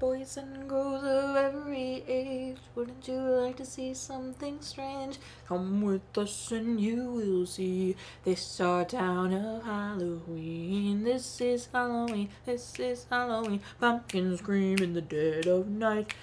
Boys and girls of every age, wouldn't you like to see something strange? Come with us and you will see. This is our town of Halloween. This is Halloween. This is Halloween. Pumpkins scream in the dead of night.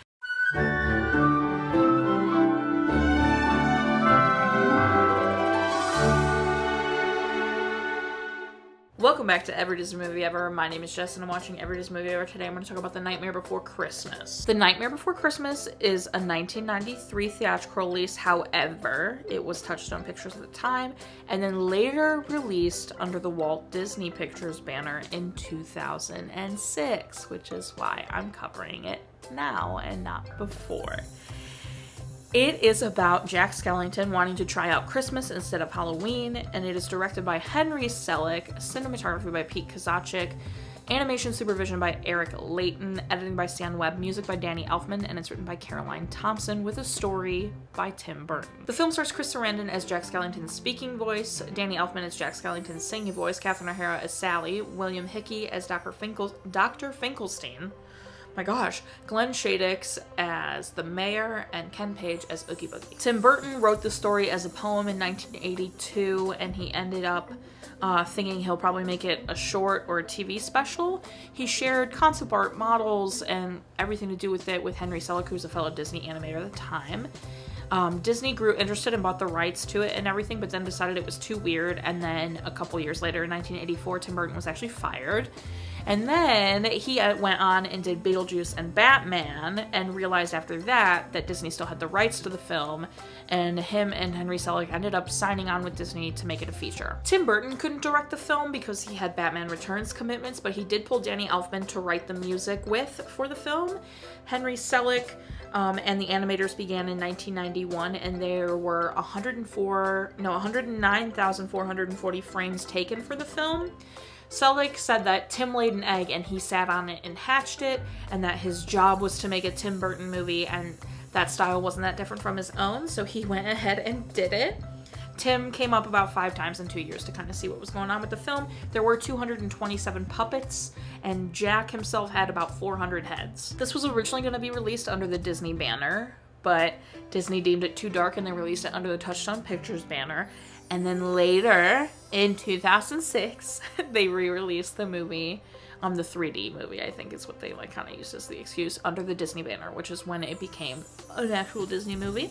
Welcome back to Every Disney Movie Ever. My name is Jess and I'm watching Every Disney Movie Ever. Today I'm going to talk about The Nightmare Before Christmas. The Nightmare Before Christmas is a 1993 theatrical release. However, it was Touchstone Pictures at the time and then later released under the Walt Disney Pictures banner in 2006, which is why I'm covering it now and not before. It is about Jack Skellington wanting to try out Christmas instead of Halloween, and it is directed by Henry Selick, cinematography by Pete Kozachik, animation supervision by Eric Leighton, editing by Webb, music by Danny Elfman, and it's written by Caroline Thompson with a story by Tim Burton. The film stars Chris Sarandon as Jack Skellington's speaking voice, Danny Elfman as Jack Skellington's singing voice, Catherine O'Hara as Sally, William Hickey as Dr. Finkelstein, my gosh, Glenn Shadix as the mayor, and Ken Page as Oogie Boogie. Tim Burton wrote the story as a poem in 1982, and he ended up thinking he'll probably make it a short or a TV special. He shared concept art, models, and everything to do with it with Henry Selick, who was a fellow Disney animator at the time. Disney grew interested and bought the rights to it and everything, but then decided it was too weird, and then a couple years later in 1984, Tim Burton was actually fired. And then he went on and did Beetlejuice and Batman and realized after that that Disney still had the rights to the film, and him and Henry Selick ended up signing on with Disney to make it a feature. Tim Burton couldn't direct the film because he had Batman Returns commitments, but he did pull Danny Elfman to write the music for the film. Henry Selick and the animators began in 1991, and there were 109,440 frames taken for the film. Selick said that Tim laid an egg and he sat on it and hatched it, and that his job was to make a Tim Burton movie, and that style wasn't that different from his own, so he went ahead and did it. Tim came up about 5 times in 2 years to kind of see what was going on with the film. There were 227 puppets, and Jack himself had about 400 heads. This was originally going to be released under the Disney banner, but Disney deemed it too dark and they released it under the Touchstone Pictures banner. And then later, in 2006, they re-released the movie, the 3D movie, I think is what they like kind of used as the excuse, under the Disney banner, which is when it became an actual Disney movie.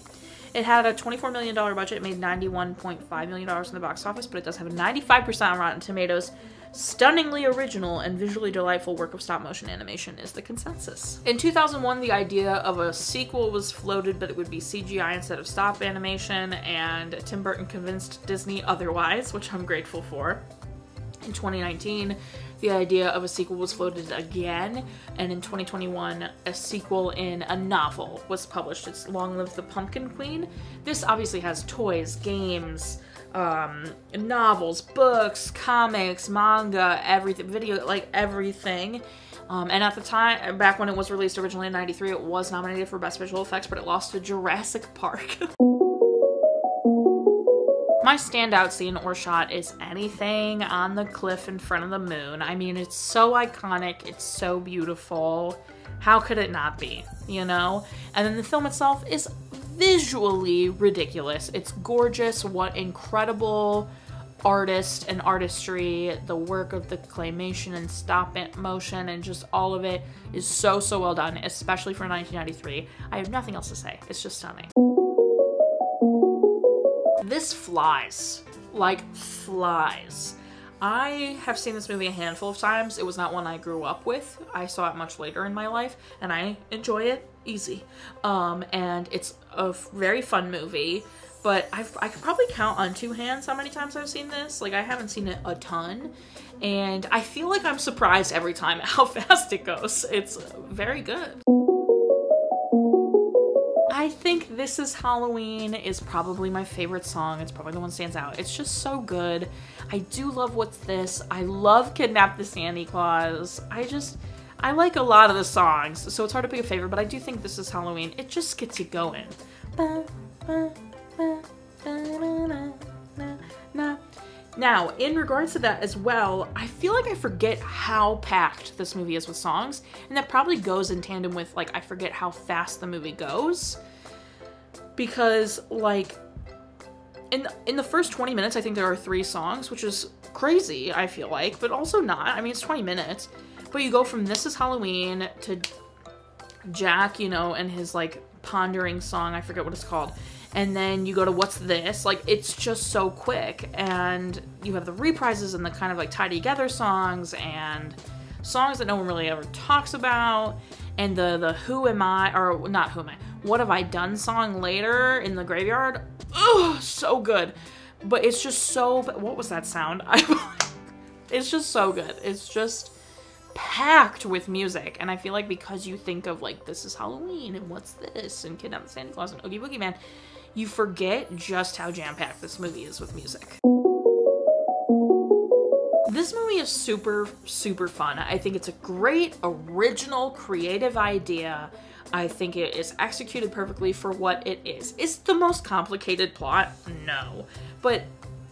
It had a $24 million budget, made $91.5 million in the box office, but it does have a 95% on Rotten Tomatoes. Stunningly original and visually delightful work of stop-motion animation is the consensus. In 2001, the idea of a sequel was floated, but it would be CGI instead of stop animation, and Tim Burton convinced Disney otherwise, which I'm grateful for. In 2019, the idea of a sequel was floated again, and in 2021, a sequel in a novel was published. It's Long Live the Pumpkin Queen. This obviously has toys, games, novels, books, comics, manga, everything, video, like everything. And at the time, back when it was released originally in 93, it was nominated for Best Visual Effects, but it lost to Jurassic Park. My standout scene or shot is anything on the cliff in front of the moon. I mean, it's so iconic, it's so beautiful. How could it not be, you know? And then the film itself is visually ridiculous. It's gorgeous. What incredible artist and artistry. The work of the claymation and stop motion and just all of it is so, so well done, especially for 1993. I have nothing else to say. It's just stunning. This flies, like flies. I have seen this movie a handful of times. It was not one I grew up with. I saw it much later in my life, and I enjoy it easy. And it's a very fun movie, but I could probably count on 2 hands how many times I've seen this. Like, I haven't seen it a ton, and I feel like I'm surprised every time how fast it goes. It's very good. I think This Is Halloween is probably my favorite song. It's probably the one that stands out. It's just so good. I do love What's This. I love Kidnap the Sandy Claus. I like a lot of the songs, so it's hard to pick a favorite, but I do think This Is Halloween. It just gets you going. Now, in regards to that as well, I feel like I forget how packed this movie is with songs, and that probably goes in tandem with, like, I forget how fast the movie goes, because, like, in the first 20 minutes, I think there are 3 songs, which is crazy, I feel like, but also not. I mean, it's 20 minutes, but you go from This Is Halloween to Jack, you know, and his, like, pondering song, I forget what it's called, and then you go to What's This? Like, it's just so quick, and you have the reprises and the kind of, like, tie together songs, and songs that no one really ever talks about, and the Who Am I, or not Who Am I, What Have I Done song later in the graveyard. Ugh, so good. But it's just so, what was that sound? It's just so good. It's just packed with music, and I feel like because you think of, like, This Is Halloween, and What's This, and Kidnap the Santa Claus, and Oogie Boogie Man, you forget just how jam-packed this movie is with music. This movie is super, super fun. I think it's a great, original, creative idea. I think it is executed perfectly for what it is. Is it the most complicated plot? No. But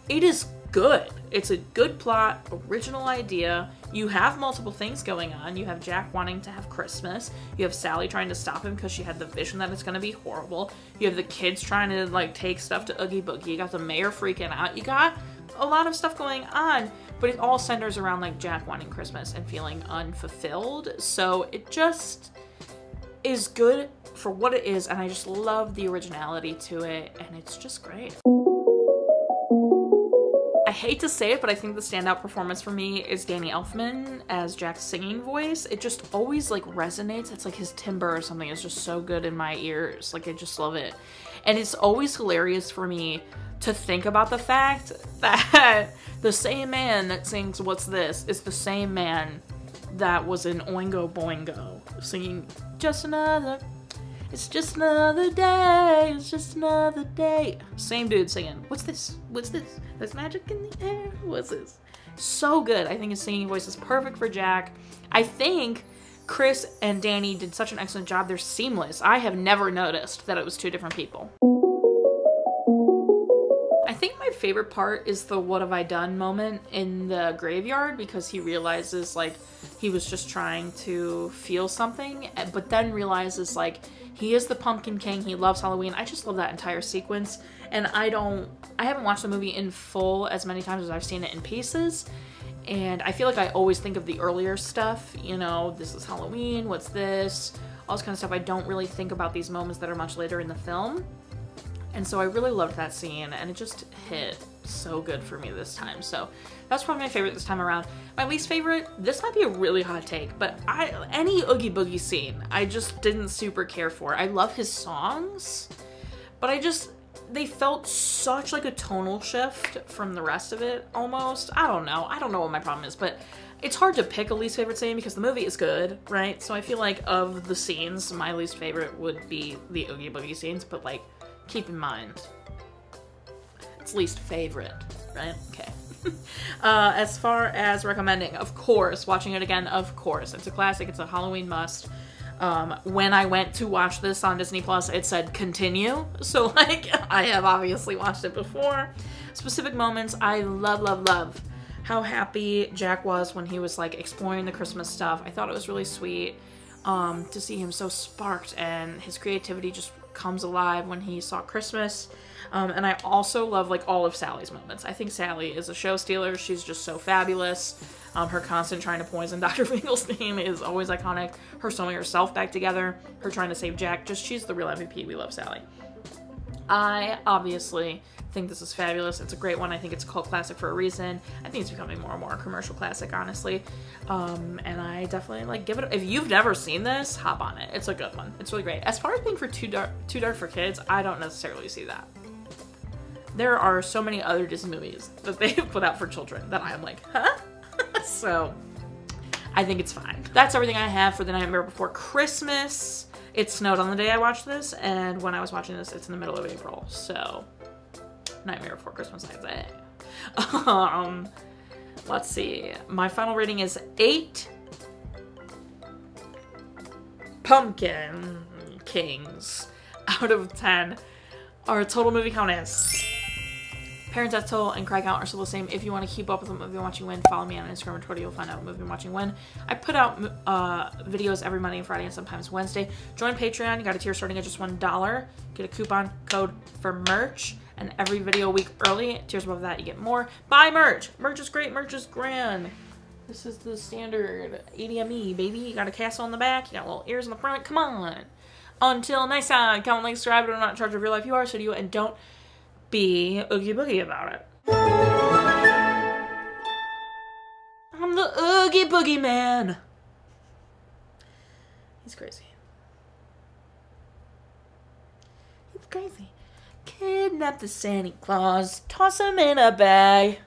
it is good. It's a good plot, original idea. You have multiple things going on. You have Jack wanting to have Christmas. You have Sally trying to stop him because she had the vision that it's going to be horrible. You have the kids trying to, like, take stuff to Oogie Boogie. You got the mayor freaking out. You got a lot of stuff going on, but it all centers around, like, Jack wanting Christmas and feeling unfulfilled. So it just is good for what it is, and I just love the originality to it, and it's just great. I hate to say it, but I think the standout performance for me is Danny Elfman as Jack's singing voice. It just always, like, resonates. It's like his timbre or something is just so good in my ears. Like, I just love it. And it's always hilarious for me to think about the fact that the same man that sings What's This is the same man that was in Oingo Boingo singing it's just another day, it's just another day. Same dude singing, what's this? What's this? There's magic in the air, what's this? So good. I think his singing voice is perfect for Jack. I think Chris and Danny did such an excellent job. They're seamless. I have never noticed that it was 2 different people. I think my favorite part is the what have I done moment in the graveyard, because he realizes, like, he was just trying to feel something, but then realizes, like, he is the Pumpkin King, he loves Halloween. I just love that entire sequence, and I haven't watched the movie in full as many times as I've seen it in pieces, and I feel like I always think of the earlier stuff, you know, This Is Halloween, What's This, all this kind of stuff. I don't really think about these moments that are much later in the film. And so I really loved that scene, and it just hit so good for me this time. So that's probably my favorite this time around. My least favorite, this might be a really hot take, but any Oogie Boogie scene, I just didn't super care for. I love his songs, but they felt such like a tonal shift from the rest of it, almost. I don't know what my problem is, but it's hard to pick a least favorite scene because the movie is good, right? So I feel like of the scenes, my least favorite would be the Oogie Boogie scenes, but, like, keep in mind, it's least favorite, right? Okay. As far as recommending, of course, watching it again, of course. It's a classic, it's a Halloween must. When I went to watch this on Disney Plus, it said continue. So, like, I have obviously watched it before. Specific moments, I love how happy Jack was when he was, like, exploring the Christmas stuff. I thought it was really sweet to see him so sparked, and his creativity just comes alive when he saw Christmas. And I also love, like, all of Sally's moments. I think Sally is a show stealer. She's just so fabulous. Her constant trying to poison Dr. Finkelstein is always iconic. Her sewing herself back together. Her trying to save Jack. She's the real MVP. We love Sally. I obviously think this is fabulous. It's a great one. I think it's a cult classic for a reason. I think it's becoming more and more a commercial classic, honestly. And I definitely, like, give it, if you've never seen this, hop on it. It's a good one. It's really great. As far as being too dark for kids, I don't necessarily see that. There are so many other Disney movies that they put out for children that I'm like, huh? So I think it's fine. That's everything I have for The Nightmare Before Christmas. It snowed on the day I watched this, and when I was watching this, it's in the middle of April, so Nightmare Before Christmas, I'd say. Let's see. My final rating is 8 Pumpkin Kings out of 10. Our total movie count is Parental and Craig Out are still the same. If you want to keep up with what movie I'm watching when, follow me on Instagram and Twitter. You'll find out what movie I'm watching when. I put out videos every Monday and Friday and sometimes Wednesday. Join Patreon. You got a tier starting at just $1. Get a coupon code for merch. And every video a week early. Tiers above that, you get more. Buy merch. Merch is great. Merch is grand. This is the standard ADME, baby. You got a castle on the back. You got little ears in the front. Come on. Until next time, comment, like, subscribe. I'm not in charge of your life. You are, so do you. And don't be oogie boogie about it. I'm the oogie boogie man. He's crazy. He's crazy. Kidnap the Santa Claus. Toss him in a bag.